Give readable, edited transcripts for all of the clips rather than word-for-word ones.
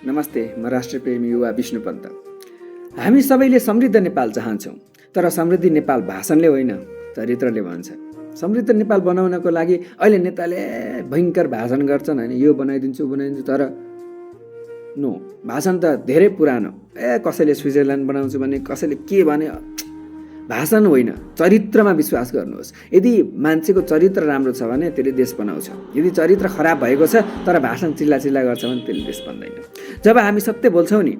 नमस्ते, म राष्ट्रप्रेमी युवा विष्णु पन्त। हामी सबैले समृद्ध नेपाल चाहन्छौँ, तर समृद्धि नेपाल भाषणले होइन, चरित्रले भन्छ। समृद्ध नेपाल बनाउनको लागि अहिले नेताले भयङ्कर भाषण गर्छन्, होइन, यो बनाइदिन्छु, तर नो, भाषण त धेरै पुरानो। कसैले स्विजरल्यान्ड बनाउँछु भने, कसैले के भने, भाषण होइन, चरित्रमा विश्वास गर्नुहोस्। यदि मान्छेको चरित्र राम्रो छ भने त्यसले देश बनाउँछ। यदि चरित्र खराब भएको छ तर भाषण चिल्ला गर्छ भने त्यसले देश बन्दैन। जब हामी सत्य बोल्छौँ नि,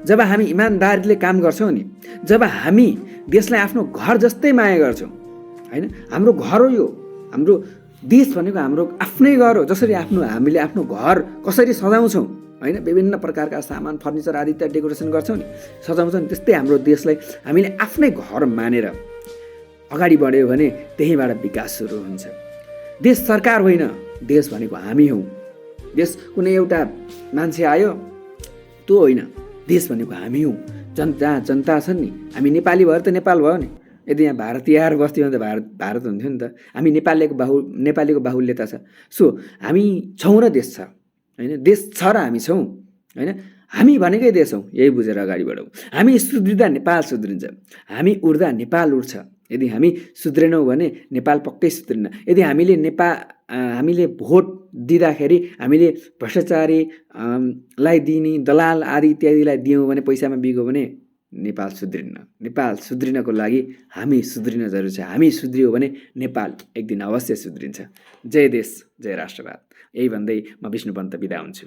जब हामी इमान्दारीले काम गर्छौँ नि, जब हामी देशलाई आफ्नो घर जस्तै माया गर्छौँ, होइन, हाम्रो घर हो यो, हाम्रो देश भनेको हाम्रो आफ्नै घर हो। जसरी हामीले आफ्नो घर कसरी सजाउँछौँ, होइन, विभिन्न प्रकारका सामान, फर्निचर आदि इत्यादि डेकोरेसन गर्छौँ नि, सजाउँछौँ नि, त्यस्तै हाम्रो देशलाई हामीले आफ्नै घर मानेर अगाडि बढ्यो भने त्यहीँबाट विकास सुरु हुन्छ। देश सरकार होइन, देश भनेको हामी हौँ। देश कुनै एउटा मान्छे आयो त्यो होइन, देश भनेको हामी हौँ। जनता छन् नि, हामी नेपाली भएर त नेपाल भयो नि। यदि यहाँ भारतीय आएर बस्थ्यो भने त भारत हुन्थ्यो नि त। हामी नेपालीको बाहुल्यता छ। सो हामी छौँ र देश छ, होइन, देश छ र हामी छौँ, होइन, हामी भनेकै देश हौँ। यही बुझेर अगाडि बढौँ। हामी सुध्रिँदा नेपाल सुध्रिन्छ, हामी उड्दा नेपाल उड्छ। यदि हामी सुध्रेनौँ भने नेपाल पक्कै सुध्रिन्न। यदि हामीले भोट दिँदाखेरि हामीले भ्रष्टाचारीलाई दिने, दलाल आदि इत्यादिलाई दियौँ भने, पैसामा बिग्यो भने नेपाल सुध्रिन्न। नेपाल सुध्रिनको लागि हामी सुध्रिन जरुरी छ। हामी सुध्रियो भने नेपाल एक दिन अवश्य सुध्रिन्छ। जय देश, जय राष्ट्रवाद। यही भन्दै म विष्णु पन्त बिदा हुन्छु।